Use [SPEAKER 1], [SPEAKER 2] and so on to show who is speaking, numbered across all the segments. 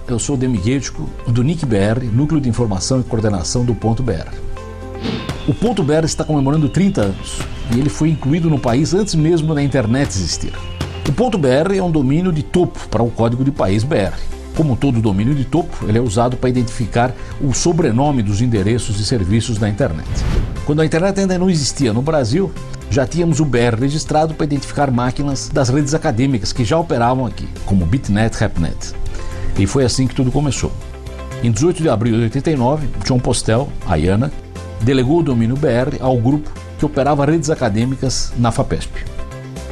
[SPEAKER 1] eu sou o Demiguetico, do NIC-BR, Núcleo de Informação e Coordenação do Ponto BR. O Ponto BR está comemorando 30 anos e ele foi incluído no país antes mesmo da internet existir. O Ponto BR é um domínio de topo para o código de país BR. Como todo domínio de topo, ele é usado para identificar o sobrenome dos endereços e serviços da internet. Quando a internet ainda não existia no Brasil, já tínhamos o BR registrado para identificar máquinas das redes acadêmicas que já operavam aqui, como Bitnet, Rapnet. E foi assim que tudo começou. Em 18 de abril de 89, John Postel, a IANA, delegou o domínio BR ao grupo que operava redes acadêmicas na FAPESP.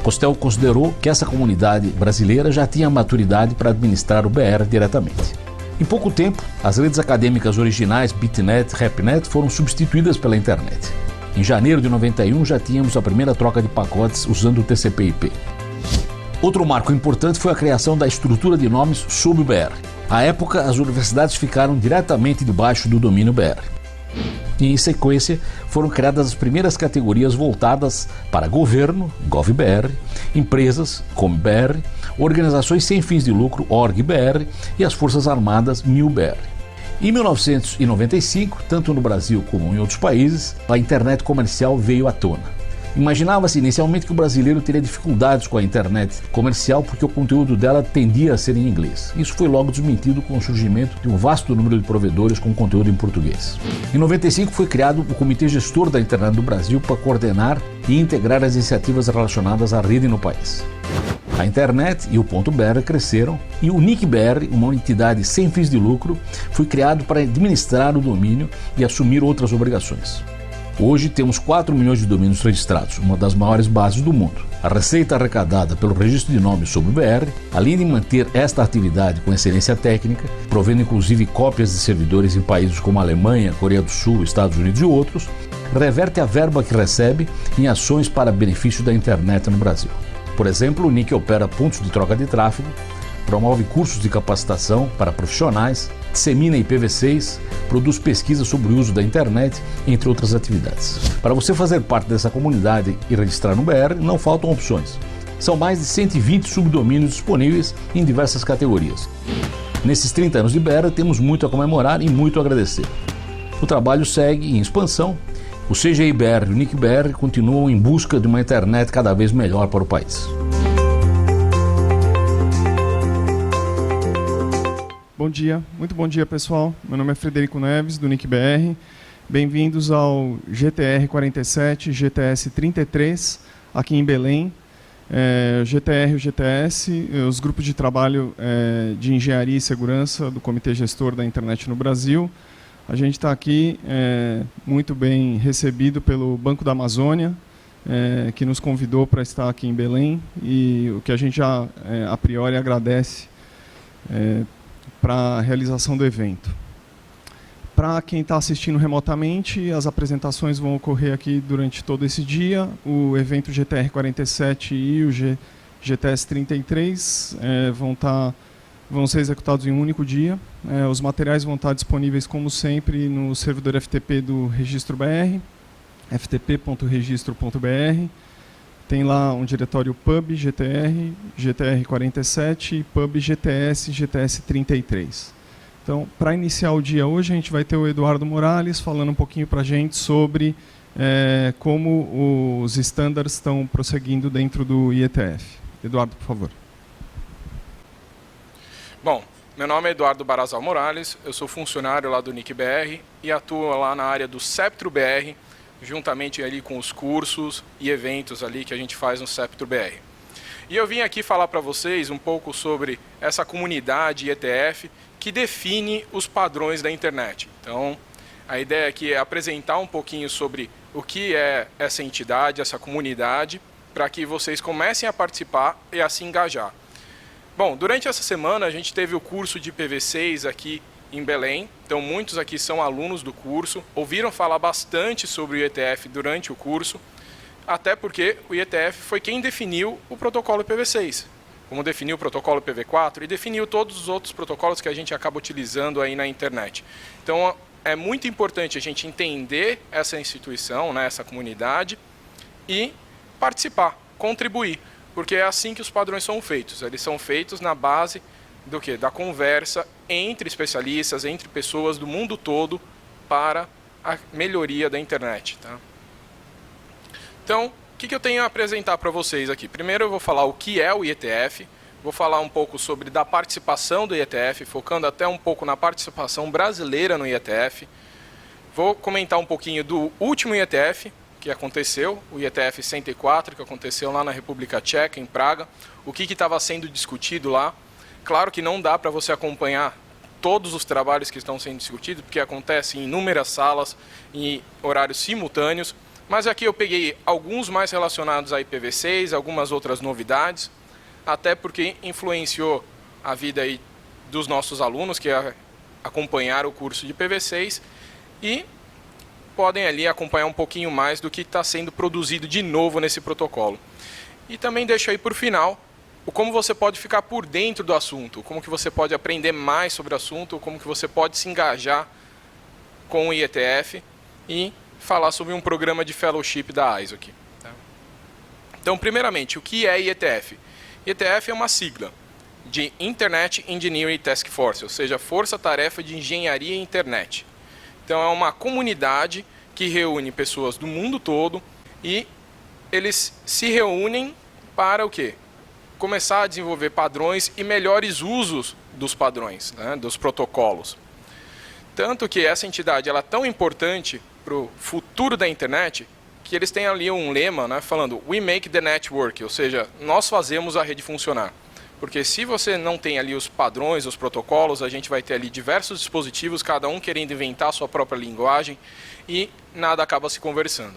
[SPEAKER 1] Postel considerou que essa comunidade brasileira já tinha maturidade para administrar o BR diretamente. Em pouco tempo, as redes acadêmicas originais Bitnet e Rapnet foram substituídas pela internet. Em janeiro de 91 já tínhamos a primeira troca de pacotes usando o TCP/IP. Outro marco importante foi a criação da estrutura de nomes sob o BR. À época, as universidades ficaram diretamente debaixo do domínio BR. E, em sequência, foram criadas as primeiras categorias voltadas para governo, GovBR, empresas, ComBR, organizações sem fins de lucro, OrgBR, e as Forças Armadas, MilBR. Em 1995, tanto no Brasil como em outros países, a internet comercial veio à tona. Imaginava-se inicialmente que o brasileiro teria dificuldades com a internet comercial porque o conteúdo dela tendia a ser em inglês. Isso foi logo desmentido com o surgimento de um vasto número de provedores com conteúdo em português. Em 95 foi criado o Comitê Gestor da Internet do Brasil para coordenar e integrar as iniciativas relacionadas à rede no país. A internet e o Ponto BR cresceram e o NIC-BR, uma entidade sem fins de lucro, foi criado para administrar o domínio e assumir outras obrigações. Hoje temos 4 milhões de domínios registrados, uma das maiores bases do mundo. A receita arrecadada pelo registro de nomes sobre o BR, além de manter esta atividade com excelência técnica, provendo inclusive cópias de servidores em países como Alemanha, Coreia do Sul, Estados Unidos e outros, reverte a verba que recebe em ações para benefício da internet no Brasil. Por exemplo, o NIC opera pontos de troca de tráfego, promove cursos de capacitação para profissionais, dissemina IPv6, produz pesquisas sobre o uso da internet, entre outras atividades. Para você fazer parte dessa comunidade e registrar no BR, não faltam opções. São mais de 120 subdomínios disponíveis em diversas categorias. Nesses 30 anos de BR, temos muito a comemorar e muito a agradecer. O trabalho segue em expansão. O CGI-BR e o NIC-BR continuam em busca de uma internet cada vez melhor para o país.
[SPEAKER 2] Bom dia, muito bom dia pessoal. Meu nome é Frederico Neves, do NIC-BR. Bem-vindos ao GTR 47, GTS 33, aqui em Belém. O GTR e o GTS, os grupos de trabalho de engenharia e segurança do Comitê Gestor da Internet no Brasil. A gente está aqui muito bem recebido pelo Banco da Amazônia, que nos convidou para estar aqui em Belém, e o que a gente já a priori agradece para a realização do evento. Para quem está assistindo remotamente, as apresentações vão ocorrer aqui durante todo esse dia. O evento GTR 47 e o GTS 33 vão ser executados em um único dia. Os materiais vão estar disponíveis, como sempre, no servidor FTP do Registro BR, ftp.registro.br. Tem lá um diretório pub GTR, GTR 47 e pub GTS, GTS 33. Então, para iniciar o dia hoje, a gente vai ter o Eduardo Morales falando um pouquinho para a gente sobre como os estándares estão prosseguindo dentro do IETF. Eduardo, por favor.
[SPEAKER 3] Bom, meu nome é Eduardo Barazal Morales, eu sou funcionário lá do NIC-BR e atuo lá na área do Septro BR, juntamente ali com os cursos e eventos ali que a gente faz no Septro BR. E eu vim aqui falar para vocês um pouco sobre essa comunidade IETF que define os padrões da internet. Então, a ideia aqui é apresentar um pouquinho sobre o que é essa entidade, essa comunidade, para que vocês comecem a participar e a se engajar. Bom, durante essa semana a gente teve o curso de IPv6 aqui em Belém, então muitos aqui são alunos do curso, ouviram falar bastante sobre o IETF durante o curso, até porque o IETF foi quem definiu o protocolo IPv6, como definiu o protocolo IPv4 e definiu todos os outros protocolos que a gente acaba utilizando aí na internet. Então é muito importante a gente entender essa instituição, né, essa comunidade, e participar, contribuir, porque é assim que os padrões são feitos. Eles são feitos na base do quê? Da conversa entre especialistas, entre pessoas do mundo todo para a melhoria da internet. Tá? Então, o que eu tenho a apresentar para vocês aqui? Primeiro eu vou falar o que é o IETF, vou falar um pouco sobre da participação do IETF, focando até um pouco na participação brasileira no IETF. Vou comentar um pouquinho do último IETF que aconteceu, o IETF 104, que aconteceu lá na República Tcheca, em Praga, o que estava sendo discutido lá. Claro que não dá para você acompanhar todos os trabalhos que estão sendo discutidos, porque acontece em inúmeras salas, em horários simultâneos, mas aqui eu peguei alguns mais relacionados a IPv6, algumas outras novidades, até porque influenciou a vida aí dos nossos alunos que acompanharam o curso de IPv6 e podem ali acompanhar um pouquinho mais do que está sendo produzido de novo nesse protocolo. E também deixo aí por final o como você pode ficar por dentro do assunto, como que você pode aprender mais sobre o assunto, como que você pode se engajar com o IETF e falar sobre um programa de fellowship da ISO aqui. Tá? Então, primeiramente, o que é IETF? IETF é uma sigla de Internet Engineering Task Force, ou seja, Força Tarefa de Engenharia e Internet. Então, é uma comunidade que reúne pessoas do mundo todo e eles se reúnem para o quê? Começar a desenvolver padrões e melhores usos dos padrões, né, dos protocolos. Tanto que essa entidade ela é tão importante para o futuro da internet que eles têm ali um lema, né, falando "We make the network", ou seja, nós fazemos a rede funcionar. Porque se você não tem ali os padrões, os protocolos, a gente vai ter ali diversos dispositivos, cada um querendo inventar a sua própria linguagem e nada acaba se conversando.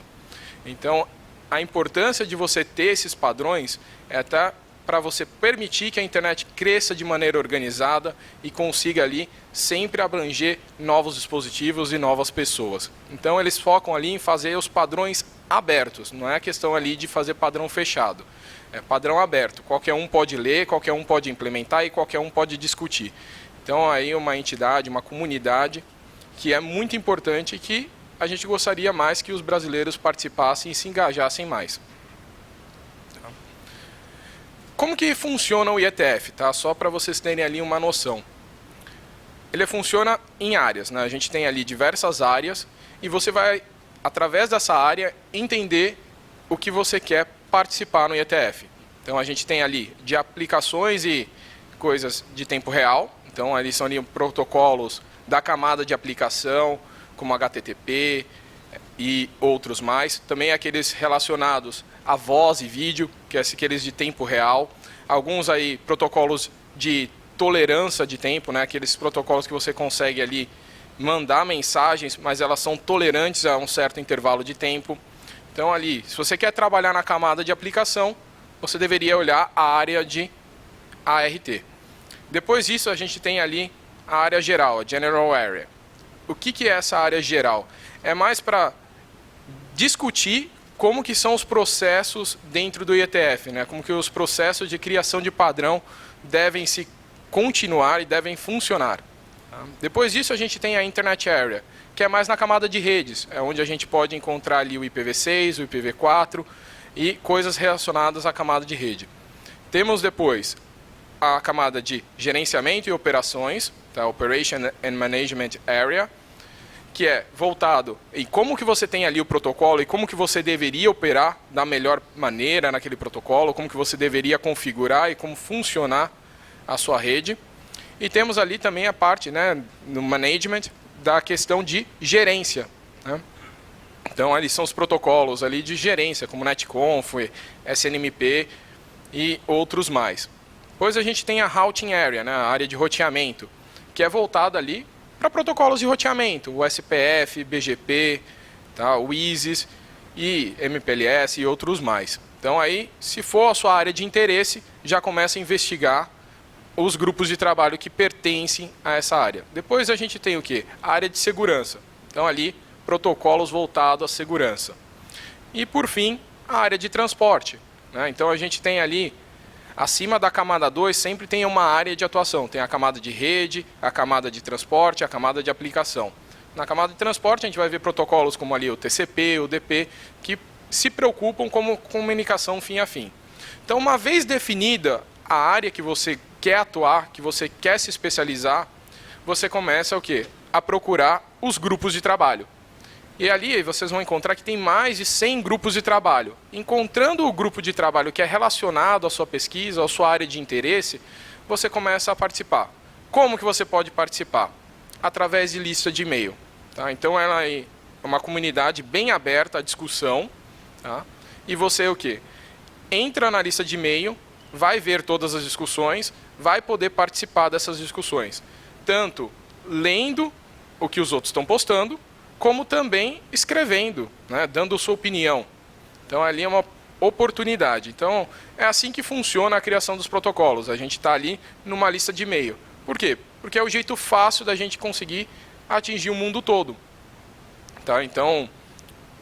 [SPEAKER 3] Então, a importância de você ter esses padrões é até para você permitir que a internet cresça de maneira organizada e consiga ali sempre abranger novos dispositivos e novas pessoas. Então eles focam ali em fazer os padrões abertos, não é questão ali de fazer padrão fechado. É padrão aberto, qualquer um pode ler, qualquer um pode implementar e qualquer um pode discutir. Então aí uma entidade, uma comunidade que é muito importante e que a gente gostaria mais que os brasileiros participassem e se engajassem mais. Como que funciona o IETF? Tá? Só para vocês terem ali uma noção. Ele funciona em áreas, né? A gente tem ali diversas áreas e você vai, através dessa área, entender o que você quer participar no IETF. Então a gente tem ali de aplicações e coisas de tempo real. Então ali são ali protocolos da camada de aplicação, como HTTP e outros mais. Também aqueles relacionados a voz e vídeo, que é aqueles de tempo real. Alguns aí protocolos de tolerância de tempo, né? Aqueles protocolos que você consegue ali mandar mensagens, mas elas são tolerantes a um certo intervalo de tempo. Então ali, se você quer trabalhar na camada de aplicação, você deveria olhar a área de ART. Depois disso, a gente tem ali a área geral, a General Area. O que é essa área geral? É mais para discutir como que são os processos dentro do IETF, né? Como que os processos de criação de padrão devem se continuar e devem funcionar. Tá? Depois disso, a gente tem a Internet Area, que é mais na camada de redes, é onde a gente pode encontrar ali o IPv6, o IPv4 e coisas relacionadas à camada de rede. Temos depois a camada de gerenciamento e operações, tá? Operation and Management Area, que é voltado em como que você tem ali o protocolo e como que você deveria operar da melhor maneira naquele protocolo, como que você deveria configurar e como funcionar a sua rede. E temos ali também a parte, né, no management da questão de gerência, né? Então ali são os protocolos ali de gerência, como NetConf, SNMP e outros mais. Depois a gente tem a Routing Area, né, a área de roteamento, que é voltada ali para protocolos de roteamento, o SPF, BGP, tá, o ISIS e MPLS e outros mais. Então aí, se for a sua área de interesse, já começa a investigar os grupos de trabalho que pertencem a essa área. Depois a gente tem o quê? A área de segurança. Então ali, protocolos voltados à segurança. E por fim, a área de transporte, né? Então a gente tem ali, acima da camada 2, sempre tem uma área de atuação. Tem a camada de rede, a camada de transporte, a camada de aplicação. Na camada de transporte a gente vai ver protocolos como ali o TCP, o DP, que se preocupam com comunicação fim a fim. Então uma vez definida a área que você quer atuar, que você quer se especializar, você começa o quê? A procurar os grupos de trabalho. E ali vocês vão encontrar que tem mais de 100 grupos de trabalho. Encontrando o grupo de trabalho que é relacionado à sua pesquisa, à sua área de interesse, você começa a participar. Como que você pode participar? Através de lista de e-mail. Tá? Então ela é uma comunidade bem aberta à discussão. Tá? E você o quê? Entra na lista de e-mail, vai ver todas as discussões, vai poder participar dessas discussões. Tanto lendo o que os outros estão postando, como também escrevendo, né, dando sua opinião. Então ali é uma oportunidade. Então é assim que funciona a criação dos protocolos. A gente está ali numa lista de e-mail. Por quê? Porque é o jeito fácil da gente conseguir atingir o mundo todo. Tá? Então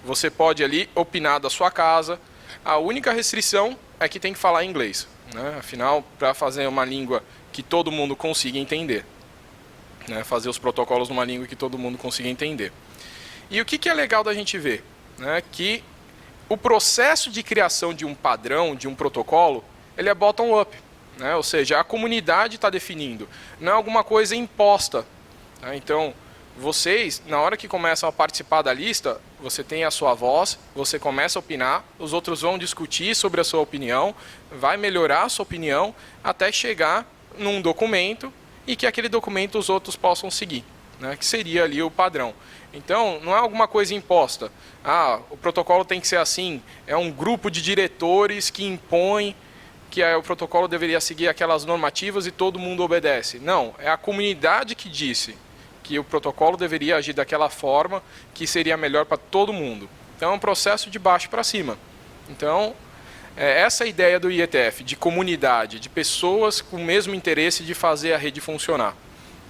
[SPEAKER 3] você pode ali opinar da sua casa. A única restrição é que tem que falar inglês, né? Afinal, para fazer uma língua que todo mundo consiga entender, né? Fazer os protocolos numa língua que todo mundo consiga entender. E o que é legal da gente ver? Né? Que o processo de criação de um padrão, de um protocolo, ele é bottom-up. Né? Ou seja, a comunidade está definindo, não é alguma coisa imposta. Tá? Então, vocês, na hora que começam a participar da lista, você tem a sua voz, você começa a opinar, os outros vão discutir sobre a sua opinião, vai melhorar a sua opinião, até chegar num documento e que aquele documento os outros possam seguir, né? Que seria ali o padrão. Então, não é alguma coisa imposta. Ah, o protocolo tem que ser assim, é um grupo de diretores que impõe que o protocolo deveria seguir aquelas normativas e todo mundo obedece. Não, é a comunidade que disse que o protocolo deveria agir daquela forma que seria melhor para todo mundo. Então, é um processo de baixo para cima. Então, essa é a ideia do IETF, de comunidade, de pessoas com o mesmo interesse de fazer a rede funcionar.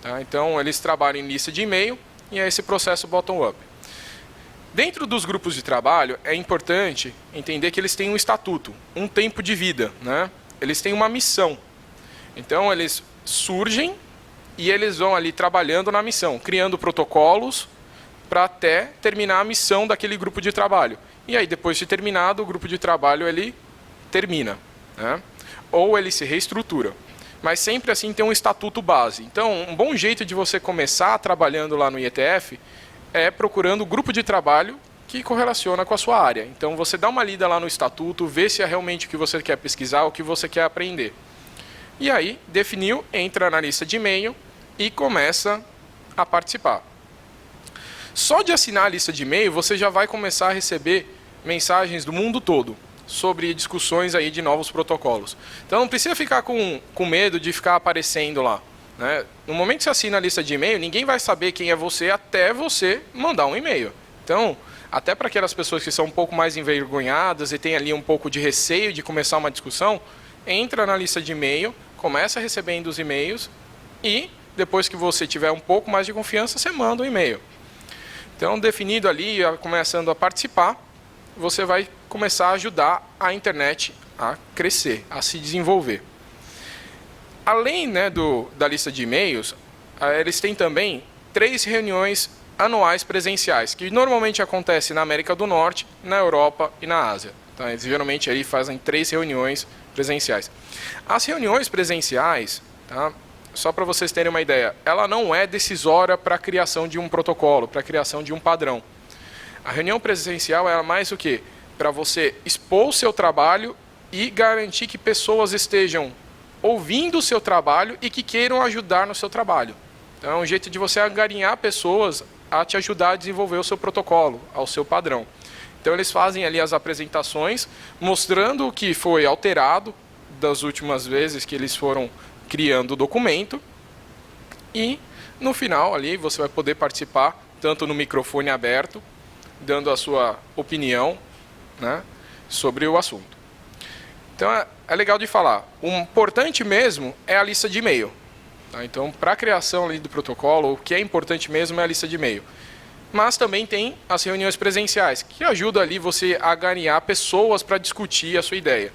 [SPEAKER 3] Tá? Então, eles trabalham em lista de e-mail e é esse processo bottom-up. Dentro dos grupos de trabalho, é importante entender que eles têm um estatuto, um tempo de vida, né? Eles têm uma missão. Então, eles surgem e eles vão ali trabalhando na missão, criando protocolos para até terminar a missão daquele grupo de trabalho. E aí, depois de terminado, o grupo de trabalho ele termina, né? Ou ele se reestrutura. Mas sempre assim tem um estatuto base. Então, um bom jeito de você começar trabalhando lá no IETF é procurando o grupo de trabalho que correlaciona com a sua área. Então, você dá uma lida lá no estatuto, vê se é realmente o que você quer pesquisar, o que você quer aprender. E aí, definiu, entra na lista de e-mail e começa a participar. Só de assinar a lista de e-mail, você já vai começar a receber mensagens do mundo todo sobre discussões aí de novos protocolos. Então, não precisa ficar com medo de ficar aparecendo lá. Né? No momento que você assina a lista de e-mail, ninguém vai saber quem é você até você mandar um e-mail. Então, até para aquelas pessoas que são um pouco mais envergonhadas e têm ali um pouco de receio de começar uma discussão, entra na lista de e-mail, começa recebendo os e-mails e depois que você tiver um pouco mais de confiança, você manda um e-mail. Então, definido ali, começando a participar, você vai começar a ajudar a internet a crescer, a se desenvolver. Além, né, da lista de e-mails, eles têm também 3 reuniões anuais presenciais, que normalmente acontecem na América do Norte, na Europa e na Ásia. Então, eles geralmente aí fazem 3 reuniões presenciais. As reuniões presenciais, tá, só para vocês terem uma ideia, ela não é decisória para a criação de um protocolo, para a criação de um padrão. A reunião presencial é mais o quê? Para você expor o seu trabalho e garantir que pessoas estejam ouvindo o seu trabalho e que queiram ajudar no seu trabalho. Então, é um jeito de você angariar pessoas a te ajudar a desenvolver o seu protocolo, ao seu padrão. Então, eles fazem ali as apresentações, mostrando o que foi alterado das últimas vezes que eles foram criando o documento. E, no final, ali você vai poder participar, tanto no microfone aberto, dando a sua opinião, né, sobre o assunto. Então, é legal de falar. O importante mesmo é a lista de e-mail. Tá? Então, para a criação ali do protocolo, o que é importante mesmo é a lista de e-mail. Mas também tem as reuniões presenciais, que ajudam ali você a ganhar pessoas para discutir a sua ideia.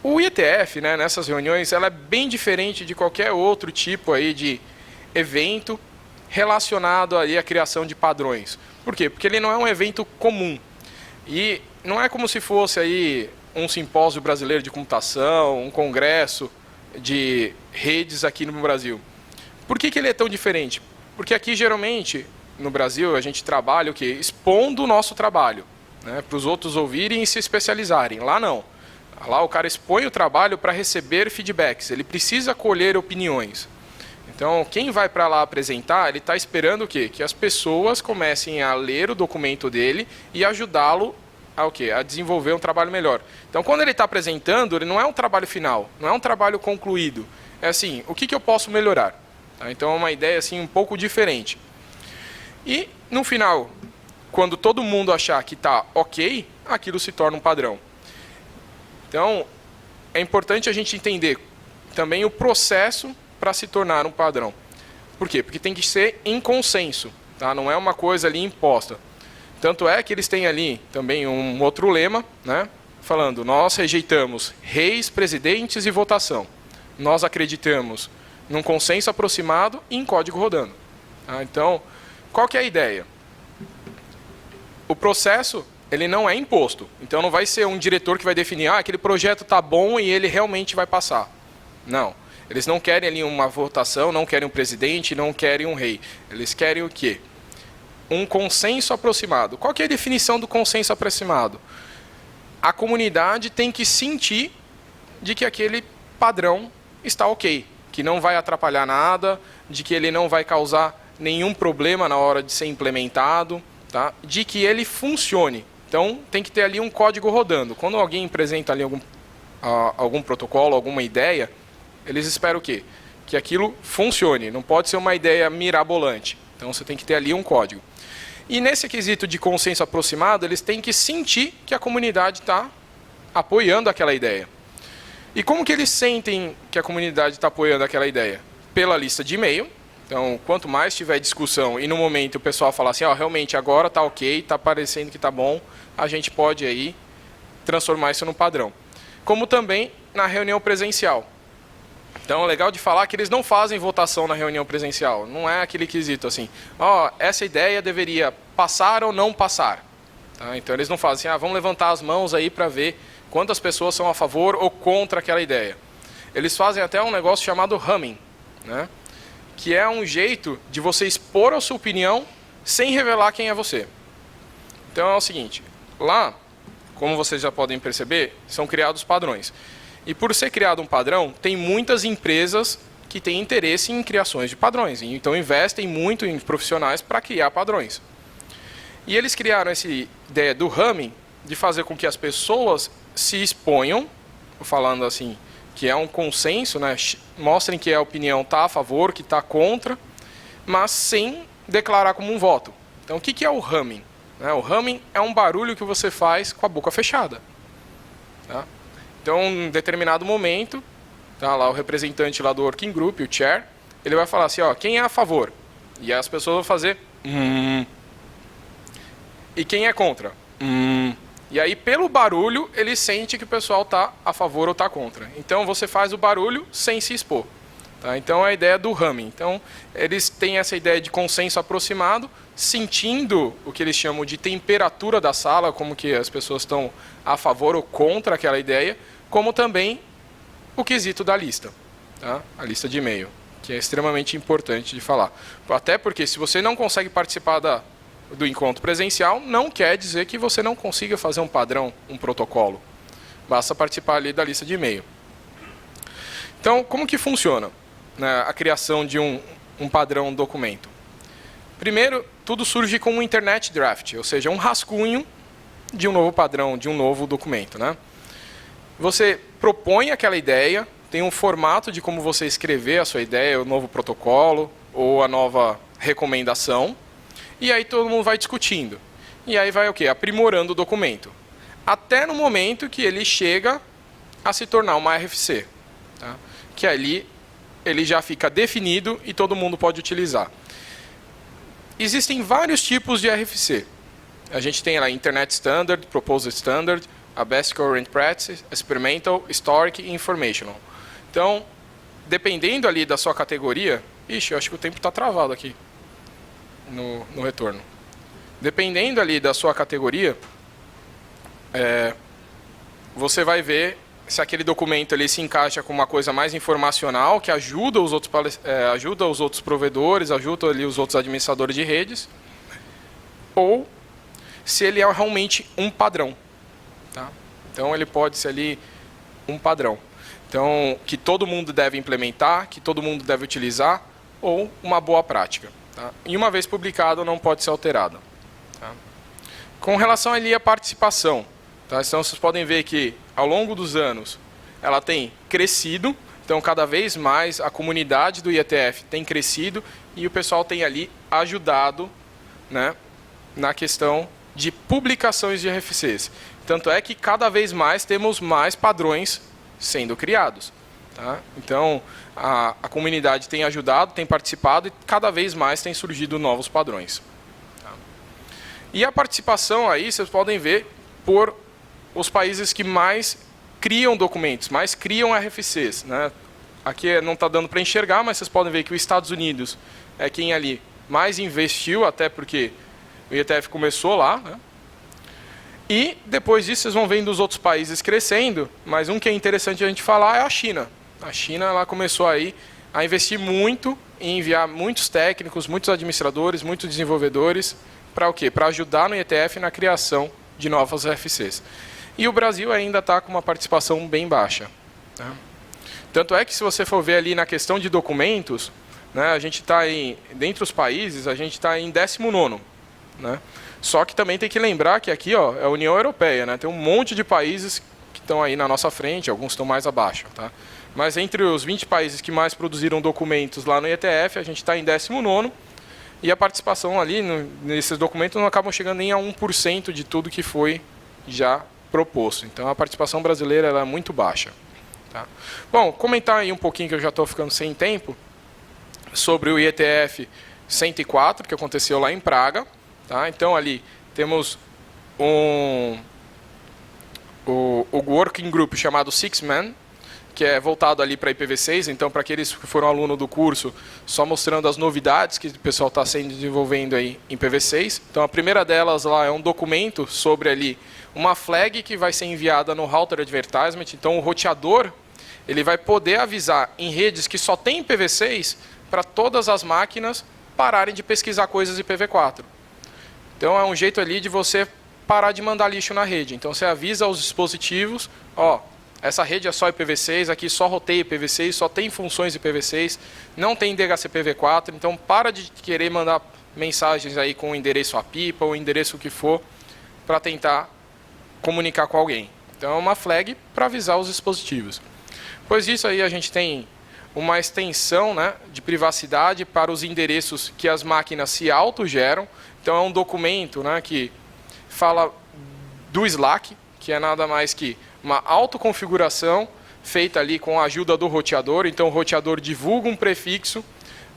[SPEAKER 3] O IETF, né, nessas reuniões, ela é bem diferente de qualquer outro tipo aí de evento relacionado aí à criação de padrões. Por quê? Porque ele não é um evento comum. E não é como se fosse aí um simpósio brasileiro de computação, um congresso de redes aqui no Brasil. Por que ele é tão diferente? Porque aqui, geralmente, no Brasil, a gente trabalha o quê? Expondo o nosso trabalho, né, para os outros ouvirem e se especializarem. Lá não. Lá o cara expõe o trabalho para receber feedbacks. Ele precisa colher opiniões. Então, quem vai para lá apresentar, ele está esperando o quê? Que as pessoas comecem a ler o documento dele e ajudá-lo a, o quê? A desenvolver um trabalho melhor. Então, quando ele está apresentando, ele não é um trabalho final, não é um trabalho concluído. É assim, o que eu posso melhorar? Tá? Então, é uma ideia assim, um pouco diferente. E, no final, quando todo mundo achar que está ok, aquilo se torna um padrão. Então, é importante a gente entender também o processo para se tornar um padrão. Por quê? Porque tem que ser em consenso, tá? Não é uma coisa ali imposta. Tanto é que eles têm ali também um outro lema, né? Falando, nós rejeitamos reis, presidentes e votação. Nós acreditamos num consenso aproximado e em código rodando. Tá? Então, qual que é a ideia? O processo, ele não é imposto. Então, não vai ser um diretor que vai definir, aquele projeto está bom e ele realmente vai passar. Não. Eles não querem ali uma votação, não querem um presidente, não querem um rei. Eles querem o quê? Um consenso aproximado. Qual que é a definição do consenso aproximado? A comunidade tem que sentir de que aquele padrão está ok, que não vai atrapalhar nada, de que ele não vai causar nenhum problema na hora de ser implementado, tá? De que ele funcione. Então, tem que ter ali um código rodando. Quando alguém apresenta ali algum protocolo, alguma ideia, eles esperam o quê? Que aquilo funcione, não pode ser uma ideia mirabolante. Então você tem que ter ali um código. E nesse quesito de consenso aproximado, eles têm que sentir que a comunidade está apoiando aquela ideia. E como que eles sentem que a comunidade está apoiando aquela ideia? Pela lista de e-mail. Então, quanto mais tiver discussão e no momento o pessoal falar assim, realmente agora está ok, está parecendo que está bom, a gente pode aí transformar isso num padrão. Como também na reunião presencial. Então, é legal de falar que eles não fazem votação na reunião presencial. Não é aquele quesito assim, essa ideia deveria passar ou não passar. Tá? Então, eles não fazem assim, vamos levantar as mãos aí para ver quantas pessoas são a favor ou contra aquela ideia. Eles fazem até um negócio chamado humming, né? Que é um jeito de você expor a sua opinião sem revelar quem é você. Então, é o seguinte, lá, como vocês já podem perceber, são criados padrões. E por ser criado um padrão, tem muitas empresas que têm interesse em criações de padrões. Então investem muito em profissionais para criar padrões. E eles criaram essa ideia do humming, de fazer com que as pessoas se exponham, falando assim, que é um consenso, né? Mostrem que a opinião está a favor, que está contra, mas sem declarar como um voto. Então o que é o humming? O humming é um barulho que você faz com a boca fechada. Tá? Então, em determinado momento, tá lá o representante lá do working group, o chair, ele vai falar assim, quem é a favor? E as pessoas vão fazer E quem é contra? E aí, pelo barulho, ele sente que o pessoal está a favor ou está contra. Então, você faz o barulho sem se expor. Tá? Então, é a ideia do humming. Então, eles têm essa ideia de consenso aproximado, sentindo o que eles chamam de temperatura da sala, como que as pessoas estão a favor ou contra aquela ideia, como também o quesito da lista, tá? A lista de e-mail, que é extremamente importante de falar. Até porque se você não consegue participar do encontro presencial, não quer dizer que você não consiga fazer um padrão, um protocolo. Basta participar ali da lista de e-mail. Então, como que funciona, né, a criação de um padrão documento? Primeiro, tudo surge com um internet draft, ou seja, um rascunho de um novo padrão, de um novo documento, né? Você propõe aquela ideia, tem um formato de como você escrever a sua ideia, o novo protocolo ou a nova recomendação, e aí todo mundo vai discutindo. E aí vai o quê? Aprimorando o documento. Até no momento que ele chega a se tornar uma RFC. Tá? Que ali ele já fica definido e todo mundo pode utilizar. Existem vários tipos de RFC. A gente tem lá Internet Standard, Proposed Standard, a Best Current Practice, Experimental, Historic e Informational. Então, dependendo ali da sua categoria... Ixi, eu acho que o tempo está travado aqui no retorno. Dependendo ali da sua categoria, você vai ver se aquele documento ele se encaixa com uma coisa mais informacional, que ajuda os outros provedores, ajuda ali os outros administradores de redes, ou se ele é realmente um padrão. Tá? Então, ele pode ser ali um padrão. Então, que todo mundo deve implementar, que todo mundo deve utilizar, ou uma boa prática. Tá? E uma vez publicado, não pode ser alterado. Tá? Com relação ali à participação, tá? Então, vocês podem ver que, ao longo dos anos, ela tem crescido. Então, cada vez mais, a comunidade do IETF tem crescido e o pessoal tem ali ajudado, né, na questão de publicações de RFCs. Tanto é que, cada vez mais, temos mais padrões sendo criados. Tá? Então, a comunidade tem ajudado, tem participado e cada vez mais tem surgido novos padrões. Tá? E a participação aí, vocês podem ver, por os países que mais criam documentos, mais criam RFCs. Né? Aqui não está dando para enxergar, mas vocês podem ver que os Estados Unidos é quem ali mais investiu, até porque o IETF começou lá. Né? E depois disso vocês vão vendo os outros países crescendo, mas um que é interessante a gente falar é a China. A China ela começou aí a investir muito em enviar muitos técnicos, muitos administradores, muitos desenvolvedores, para o quê? Para ajudar no IETF na criação de novos RFCs. E o Brasil ainda está com uma participação bem baixa. Né? Tanto é que se você for ver ali na questão de documentos, né, a gente está dentre os países, a gente está em 19º. Né? Só que também tem que lembrar que aqui ó, é a União Europeia, né? Tem um monte de países que estão aí na nossa frente, alguns estão mais abaixo. Tá? Mas entre os 20 países que mais produziram documentos lá no IETF, a gente está em 19º, e a participação ali nesses documentos não acabam chegando nem a 1% de tudo que foi já proposto. Então a participação brasileira ela é muito baixa. Tá? Bom, comentar aí um pouquinho, que eu já estou ficando sem tempo, sobre o IETF 104, que aconteceu lá em Praga. Tá? Então, ali temos o Working Group chamado Six Man, que é voltado ali para IPv6. Então, para aqueles que foram aluno do curso, só mostrando as novidades que o pessoal está desenvolvendo aí em IPv6. Então, a primeira delas lá é um documento sobre ali uma flag que vai ser enviada no Router Advertisement. Então, o roteador ele vai poder avisar em redes que só tem IPv6 para todas as máquinas pararem de pesquisar coisas IPv4. Então, é um jeito ali de você parar de mandar lixo na rede. Então, você avisa aos dispositivos, ó, essa rede é só IPv6, aqui só roteia IPv6, só tem funções IPv6, não tem DHCPv4, então para de querer mandar mensagens aí com o endereço APIPA ou o endereço que for para tentar comunicar com alguém. Então, é uma flag para avisar os dispositivos. Pois disso aí a gente tem uma extensão, né, de privacidade para os endereços que as máquinas se autogeram. Então, é um documento, né, que fala do Slack, que é nada mais que uma autoconfiguração feita ali com a ajuda do roteador. Então, o roteador divulga um prefixo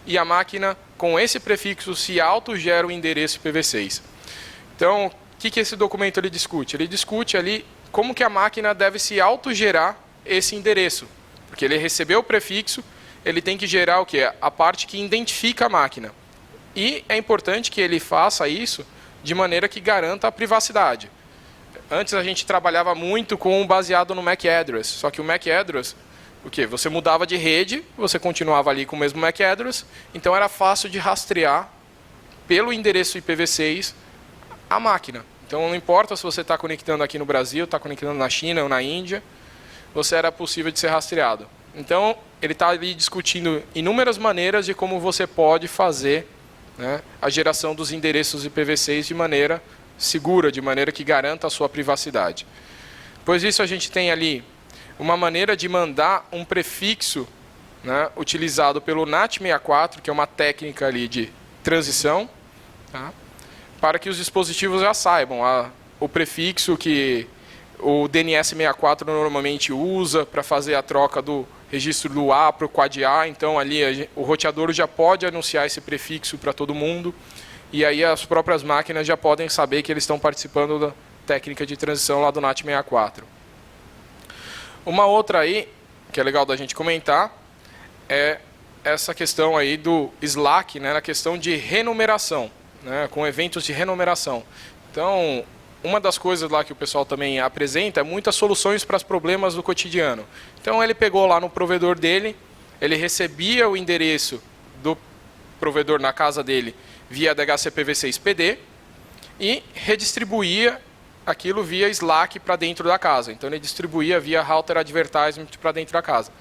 [SPEAKER 3] e a máquina, com esse prefixo, se autogera o endereço IPv6. Então, o que esse documento ele discute? Ele discute ali como que a máquina deve se autogerar esse endereço. Porque ele recebeu o prefixo, ele tem que gerar o quê? A parte que identifica a máquina. E é importante que ele faça isso de maneira que garanta a privacidade. Antes a gente trabalhava muito com baseado no MAC address, só que o MAC address, o quê? Você mudava de rede, você continuava ali com o mesmo MAC address, então era fácil de rastrear pelo endereço IPv6 a máquina. Então não importa se você está conectando aqui no Brasil, está conectando na China ou na Índia, você era possível de ser rastreado. Então ele está ali discutindo inúmeras maneiras de como você pode fazer, né, a geração dos endereços IPv6 de maneira segura, de maneira que garanta a sua privacidade. Pois isso a gente tem ali uma maneira de mandar um prefixo, né, utilizado pelo NAT64, que é uma técnica ali de transição, tá, para que os dispositivos já saibam o prefixo que o DNS64 normalmente usa para fazer a troca do registro do A para o quad A. Então, ali o roteador já pode anunciar esse prefixo para todo mundo. E aí as próprias máquinas já podem saber que eles estão participando da técnica de transição lá do NAT64. Uma outra aí, que é legal da gente comentar, é essa questão aí do Slack, né, na questão de renumeração, né, com eventos de renumeração. Então, uma das coisas lá que o pessoal também apresenta é muitas soluções para os problemas do cotidiano. Então ele pegou lá no provedor dele, ele recebia o endereço do provedor na casa dele via DHCPV6PD e redistribuía aquilo via Slack para dentro da casa. Então ele distribuía via Router Advertisement para dentro da casa.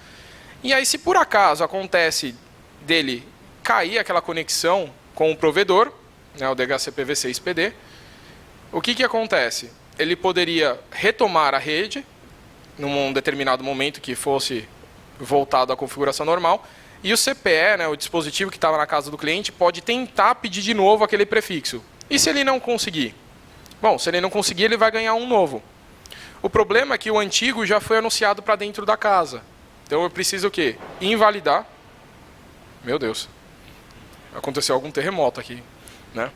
[SPEAKER 3] E aí, se por acaso acontece dele cair aquela conexão com o provedor, né, o DHCPV6PD, o que acontece? Ele poderia retomar a rede num determinado momento que fosse voltado à configuração normal, e o CPE, né, o dispositivo que estava na casa do cliente, pode tentar pedir de novo aquele prefixo. E se ele não conseguir? Bom, se ele não conseguir, ele vai ganhar um novo. O problema é que o antigo já foi anunciado para dentro da casa. Então eu preciso o quê? Invalidar. Meu Deus. Aconteceu algum terremoto aqui, né?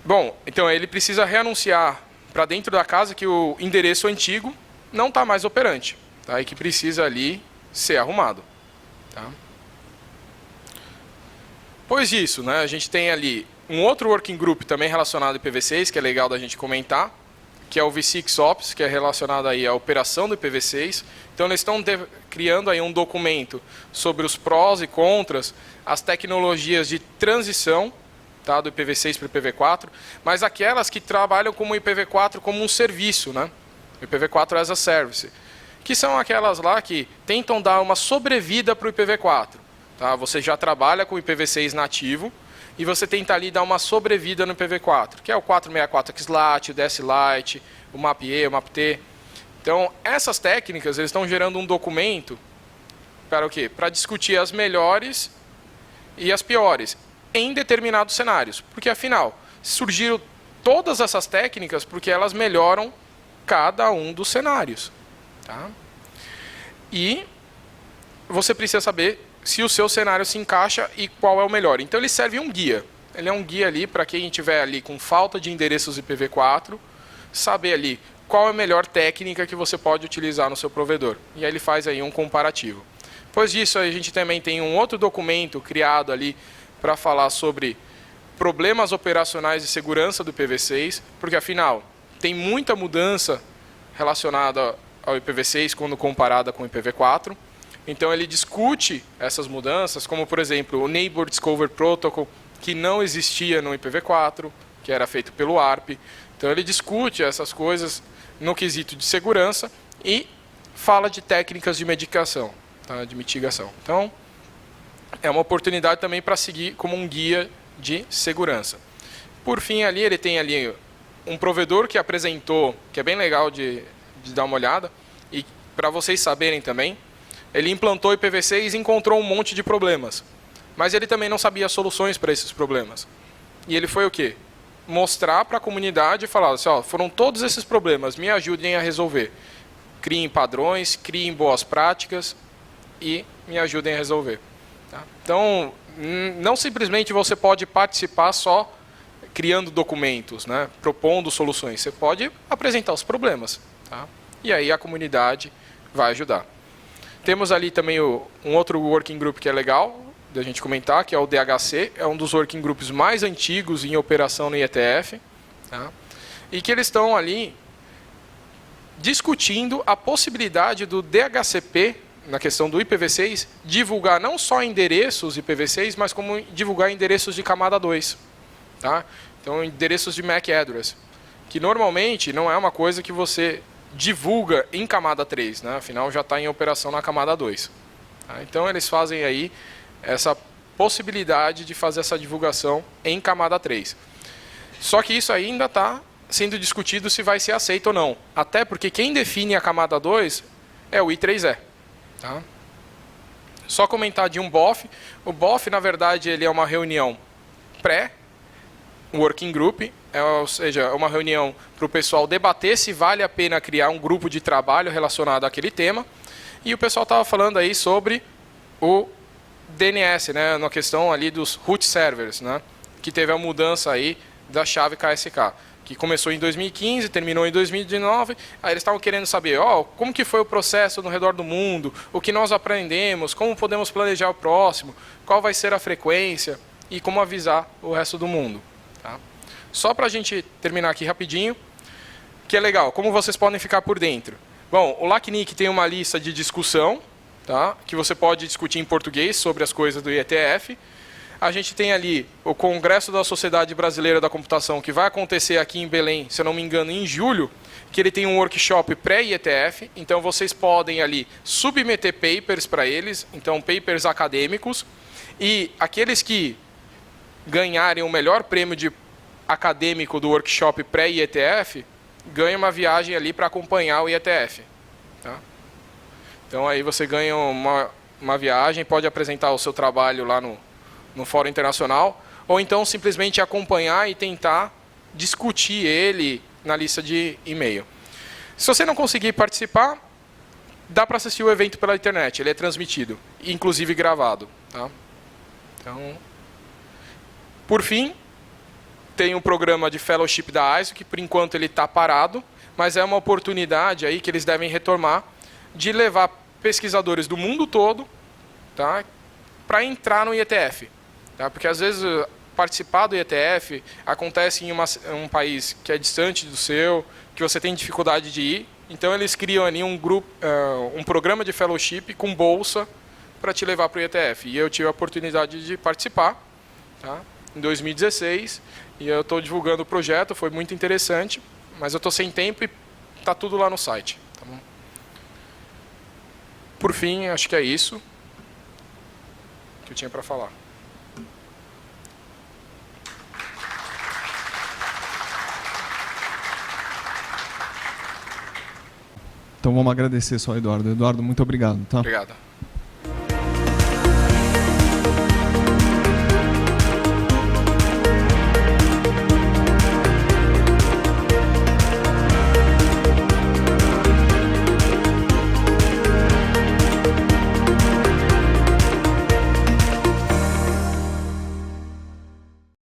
[SPEAKER 3] Bom, então ele precisa reanunciar para dentro da casa que o endereço antigo não está mais operante, tá? E que precisa ali ser arrumado, tá? Pois disso, né, a gente tem ali um outro working group também relacionado ao IPv6, que é legal da gente comentar, que é o V6 Ops, que é relacionado aí à operação do IPv6. Então eles estão criando aí um documento sobre os prós e contras, as tecnologias de transição, tá, do IPv6 para o IPv4, mas aquelas que trabalham como IPv4 como um serviço, né? IPv4 as a Service, que são aquelas lá que tentam dar uma sobrevida para o IPv4. Tá? Você já trabalha com o IPv6 nativo e você tenta ali dar uma sobrevida no IPv4, que é o 464 XLAT, o DSLite, o MAP-E, o MAP-T. Então, essas técnicas eles estão gerando um documento para o quê? Para discutir as melhores e as piores em determinados cenários. Porque, afinal, surgiram todas essas técnicas porque elas melhoram cada um dos cenários. Tá? E você precisa saber se o seu cenário se encaixa e qual é o melhor. Então ele serve um guia. Ele é um guia ali para quem estiver ali com falta de endereços IPv4, saber ali qual é a melhor técnica que você pode utilizar no seu provedor. E aí ele faz aí um comparativo. Depois disso, a gente também tem um outro documento criado ali para falar sobre problemas operacionais de segurança do IPv6, porque afinal tem muita mudança relacionada ao IPv6 quando comparada com o IPv4. Então ele discute essas mudanças, como por exemplo o Neighbor Discover Protocol, que não existia no IPv4, que era feito pelo ARP. Então ele discute essas coisas no quesito de segurança e fala de técnicas de medicação, tá? De mitigação. Então é uma oportunidade também para seguir como um guia de segurança. Por fim, ali ele tem ali um provedor que apresentou, que é bem legal de dar uma olhada, e para vocês saberem também, ele implantou o IPv6 e encontrou um monte de problemas. Mas ele também não sabia soluções para esses problemas. E ele foi o quê? Mostrar para a comunidade e falar assim, ó, foram todos esses problemas, me ajudem a resolver. Criem padrões, criem boas práticas e me ajudem a resolver. Tá? Então, não simplesmente você pode participar só criando documentos, né, propondo soluções. Você pode apresentar os problemas. Tá? E aí a comunidade vai ajudar. Temos ali também um outro working group que é legal da gente comentar, que é o DHC, é um dos working groups mais antigos em operação no IETF, tá? E que eles estão ali discutindo a possibilidade do DHCP, na questão do IPv6, divulgar não só endereços IPv6, mas como divulgar endereços de camada 2. Tá? Então, endereços de MAC address, que normalmente não é uma coisa que você divulga em camada 3, né? Afinal já está em operação na camada 2. Tá? Então eles fazem aí essa possibilidade de fazer essa divulgação em camada 3. Só que isso ainda está sendo discutido se vai ser aceito ou não. Até porque quem define a camada 2 é o I3E. Tá? Só comentar de um BOF. O BOF, na verdade, ele é uma reunião pré-working group, ou seja, é uma reunião para o pessoal debater se vale a pena criar um grupo de trabalho relacionado àquele tema. E o pessoal estava falando aí sobre o DNS, né, na questão ali dos root servers, né, que teve a mudança aí da chave KSK, que começou em 2015, terminou em 2019. Aí eles estavam querendo saber, como que foi o processo no redor do mundo, o que nós aprendemos, como podemos planejar o próximo, qual vai ser a frequência e como avisar o resto do mundo. Tá? Só para a gente terminar aqui rapidinho, que é legal, como vocês podem ficar por dentro. Bom, o LACNIC tem uma lista de discussão, tá? Que você pode discutir em português sobre as coisas do IETF. A gente tem ali o Congresso da Sociedade Brasileira da Computação, que vai acontecer aqui em Belém, se eu não me engano, em julho, que ele tem um workshop pré-IETF, então vocês podem ali submeter papers para eles, então papers acadêmicos, e aqueles que ganharem o melhor prêmio de acadêmico do workshop pré-IETF, ganham uma viagem ali para acompanhar o IETF. Tá? Então aí você ganha uma viagem, pode apresentar o seu trabalho lá no Fórum Internacional, ou então simplesmente acompanhar e tentar discutir ele na lista de e-mail. Se você não conseguir participar, dá para assistir o evento pela internet, ele é transmitido, inclusive gravado. Tá? Então, por fim, tem um programa de fellowship da ISO, que por enquanto ele está parado, mas é uma oportunidade aí que eles devem retomar de levar pesquisadores do mundo todo, tá, para entrar no IETF. Tá? Porque às vezes participar do IETF acontece em um país que é distante do seu, que você tem dificuldade de ir, então eles criam ali um programa de fellowship com bolsa para te levar para o IETF. E eu tive a oportunidade de participar, tá, em 2016, e eu estou divulgando o projeto, foi muito interessante, mas eu estou sem tempo e está tudo lá no site. Tá bom? Por fim, acho que é isso que eu tinha para falar.
[SPEAKER 2] Então vamos agradecer só, Eduardo. Eduardo, muito obrigado. Tá?
[SPEAKER 3] Obrigado.